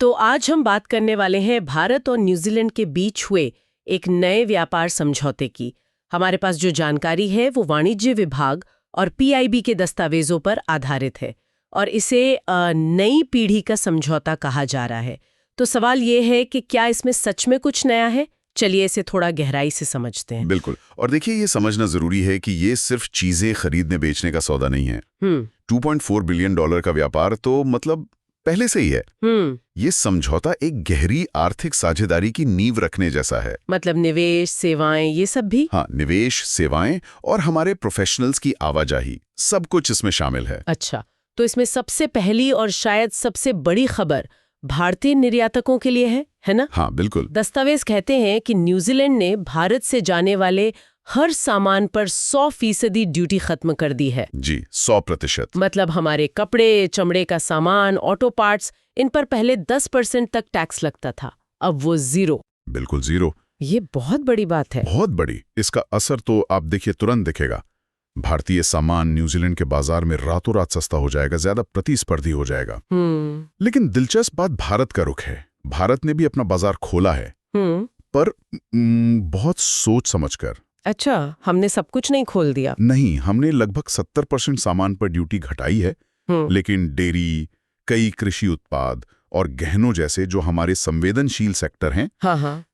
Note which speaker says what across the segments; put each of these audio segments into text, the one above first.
Speaker 1: तो आज हम बात करने वाले हैं भारत और न्यूजीलैंड के बीच हुए एक नए व्यापार समझौते की। हमारे पास जो जानकारी है वो वाणिज्य विभाग और पीआईबी के दस्तावेजों पर आधारित है और इसे नई पीढ़ी का समझौता कहा जा रहा है। तो सवाल ये है कि क्या इसमें सच में कुछ नया है? चलिए इसे थोड़ा गहराई से समझते हैं।
Speaker 2: बिल्कुल। और देखिए, ये समझना जरूरी है कि ये सिर्फ चीजें खरीदने बेचने का सौदा नहीं है। 2.4 बिलियन डॉलर का व्यापार तो मतलब पहले से ही है। ये समझौता एक गहरी आर्थिक साझेदारी की नींव रखने जैसा है।
Speaker 1: मतलब निवेश, सेवाएं, ये सब भी?
Speaker 2: हाँ, निवेश, सेवाएं और हमारे प्रोफेशनल्स की आवाजाही, सब कुछ इसमें शामिल है।
Speaker 1: अच्छा, तो इसमें सबसे पहली और शायद सबसे बड़ी खबर भारतीय निर्यातकों के लिए है ना?
Speaker 2: हाँ, बिल्कुल।
Speaker 1: दस्तावेज कहते हैं कि न्यूजीलैंड ने भारत से जाने वाले हर सामान पर 100% ड्यूटी खत्म कर दी है।
Speaker 2: जी, 100%।
Speaker 1: मतलब हमारे कपड़े, चमड़े का सामान, ऑटो पार्ट्स, इन पर पहले 10% तक टैक्स लगता था, अब वो 0।
Speaker 2: बिल्कुल 0।
Speaker 1: ये बहुत बड़ी बात है।
Speaker 2: बहुत बड़ी। इसका असर तो आप देखिए तुरंत दिखेगा। भारतीय सामान न्यूजीलैंड के बाजार में रातों रात सस्ता हो जाएगा, ज्यादा प्रतिस्पर्धी हो जाएगा। लेकिन दिलचस्प बात भारत का रुख है। भारत ने भी अपना बाजार खोला है, पर बहुत सोच समझकर।
Speaker 1: अच्छा, हमने सब कुछ नहीं खोल दिया?
Speaker 2: नहीं, हमने लगभग 70% सामान पर ड्यूटी घटाई है, लेकिन डेयरी, कई कृषि उत्पाद और गहनों जैसे जो हमारे संवेदनशील सेक्टर हैं,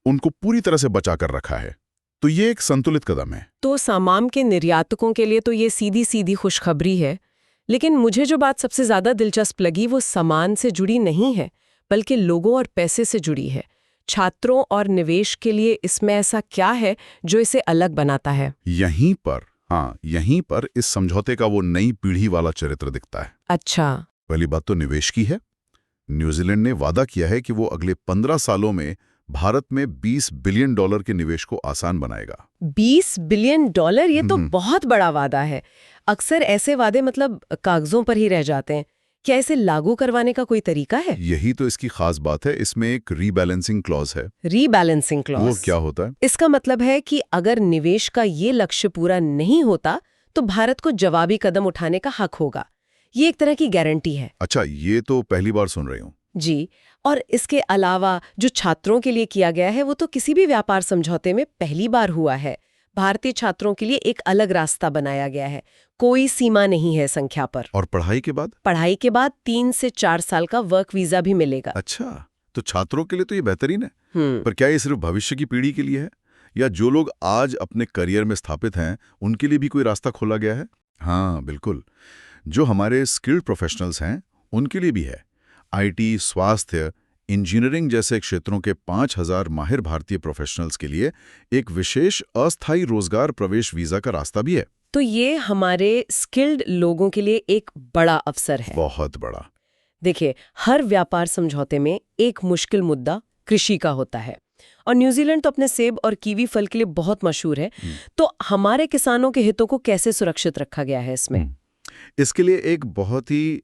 Speaker 2: उनको पूरी तरह से बचा कर रखा है। तो ये एक संतुलित कदम है।
Speaker 1: तो सामान के निर्यातकों के लिए तो ये सीधी सीधी खुशखबरी है। लेकिन मुझे जो बात सबसे ज्यादा दिलचस्प लगी वो सामान से जुड़ी नहीं है, बल्कि लोगों और पैसे से जुड़ी है। छात्रों और निवेश के लिए इसमें ऐसा क्या है जो इसे अलग बनाता है?
Speaker 2: यहीं पर इस समझौते का वो नई पीढ़ी वाला चरित्र दिखता है।
Speaker 1: अच्छा।
Speaker 2: पहली बात तो निवेश की है। न्यूजीलैंड ने वादा किया है कि वो अगले 15 सालों में भारत में $20 बिलियन के निवेश को आसान बनाएगा।
Speaker 1: $20 बिलियन, ये तो बहुत बड़ा वादा है। अक्सर ऐसे वादे मतलब कागजों पर ही रह जाते हैं। क्या इसे लागू करवाने का कोई तरीका है?
Speaker 2: यही तो इसकी खास बात है। इसमें एक रीबैलेंसिंग क्लॉज है।
Speaker 1: Rebalancing clause?
Speaker 2: वो क्या होता है?
Speaker 1: इसका मतलब है कि अगर निवेश का ये लक्ष्य पूरा नहीं होता तो भारत को जवाबी कदम उठाने का हक होगा। ये एक तरह की गारंटी है।
Speaker 2: अच्छा, ये तो पहली बार सुन रही हूँ।
Speaker 1: जी, और इसके अलावा जो छात्रों के लिए किया गया है वो तो किसी भी व्यापार समझौते में पहली बार हुआ है। भारतीय छात्रों के लिए एक अलग रास्ता बनाया गया है, कोई सीमा नहीं है संख्या पर।
Speaker 2: और पढ़ाई के बाद?
Speaker 1: पढ़ाई के बाद 3 से 4 साल का वर्क वीजा भी मिलेगा।
Speaker 2: अच्छा, तो छात्रों के लिए तो ये बेहतरीन है। पर क्या ये सिर्फ भविष्य की पीढ़ी के लिए है, या जो लोग आज अपने करियर में स्थापित हैं उनके लिए भी कोई रास्ता खोला गया है? हाँ, बिल्कुल। जो हमारे स्किल्ड प्रोफेशनल्स हैं उनके लिए भी है। आईटी, स्वास्थ्य, इंजीनियरिंग जैसे क्षेत्रों के 5,000 माहिर भारतीय प्रोफेशनल्स के लिए एक विशेष अस्थायी रोजगार प्रवेश वीजा का रास्ता भी है।
Speaker 1: तो ये हमारे स्किल्ड लोगों के लिए एक बड़ा अवसर है।
Speaker 2: बहुत बड़ा।
Speaker 1: देखिए, हर व्यापार समझौते में एक मुश्किल मुद्दा कृषि का होता है, और न्यूजीलैंड तो अपने सेब और कीवी फल के लिए बहुत मशहूर है। तो हमारे किसानों के हितों को कैसे सुरक्षित रखा गया है इसमें?
Speaker 2: इसके लिए एक बहुत ही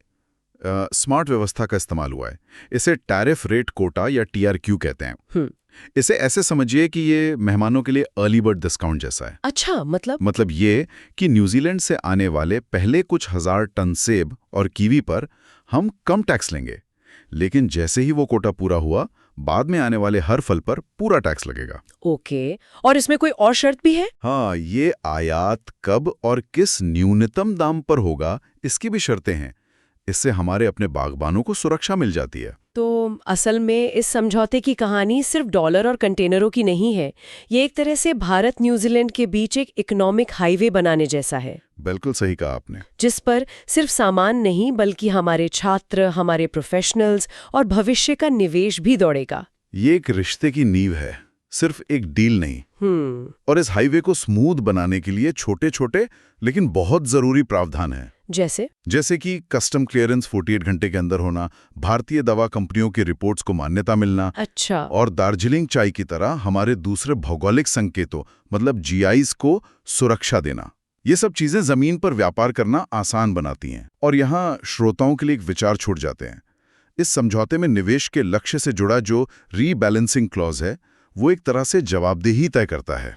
Speaker 2: स्मार्ट व्यवस्था का इस्तेमाल हुआ है। इसे टैरिफ रेट कोटा या TRQ कहते हैं। इसे ऐसे समझिए कि ये मेहमानों के लिए अर्ली बर्ड डिस्काउंट जैसा है।
Speaker 1: अच्छा, मतलब
Speaker 2: ये कि न्यूजीलैंड से आने वाले पहले कुछ हजार टन सेब और कीवी पर हम कम टैक्स लेंगे, लेकिन जैसे ही वो कोटा पूरा हुआ, बाद में आने वाले हर फल पर पूरा टैक्स लगेगा।
Speaker 1: ओके, और इसमें कोई और शर्त भी है?
Speaker 2: हाँ, ये आयात कब और किस न्यूनतम दाम पर होगा, इसकी भी शर्तें हैं। इससे हमारे अपने बागबानों को सुरक्षा मिल जाती है।
Speaker 1: तो असल में इस समझौते की कहानी सिर्फ डॉलर और कंटेनरों की नहीं है। ये एक तरह से भारत न्यूजीलैंड के बीच एक इकोनॉमिक हाईवे बनाने जैसा है।
Speaker 2: बिल्कुल सही कहा आपने।
Speaker 1: जिस पर सिर्फ सामान नहीं बल्कि हमारे छात्र, हमारे प्रोफेशनल्स और भविष्य का निवेश भी दौड़ेगा।
Speaker 2: ये एक रिश्ते की नींव है, सिर्फ एक डील नहीं। और इस हाईवे को स्मूथ बनाने के लिए छोटे छोटे लेकिन बहुत जरूरी प्रावधान हैं। जैसे कि कस्टम क्लियरेंस 48 घंटे के अंदर होना, भारतीय दवा कंपनियों की रिपोर्ट्स को मान्यता मिलना।
Speaker 1: अच्छा।
Speaker 2: और दार्जिलिंग चाय की तरह हमारे दूसरे भौगोलिक संकेतों मतलब GIs को सुरक्षा देना। ये सब चीजें जमीन पर व्यापार करना आसान बनाती हैं। और यहाँ श्रोताओं के लिए एक विचार छूट जाते हैं। इस समझौते में निवेश के लक्ष्य से जुड़ा जो रीबैलेंसिंग क्लॉज है, वो एक तरह से जवाबदेही तय करता है।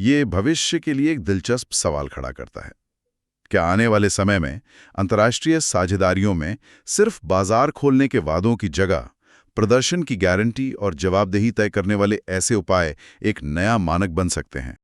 Speaker 2: ये भविष्य के लिए एक दिलचस्प सवाल खड़ा करता है। क्या आने वाले समय में अंतर्राष्ट्रीय साझेदारियों में सिर्फ बाजार खोलने के वादों की जगह प्रदर्शन की गारंटी और जवाबदेही तय करने वाले ऐसे उपाय एक नया मानक बन सकते हैं।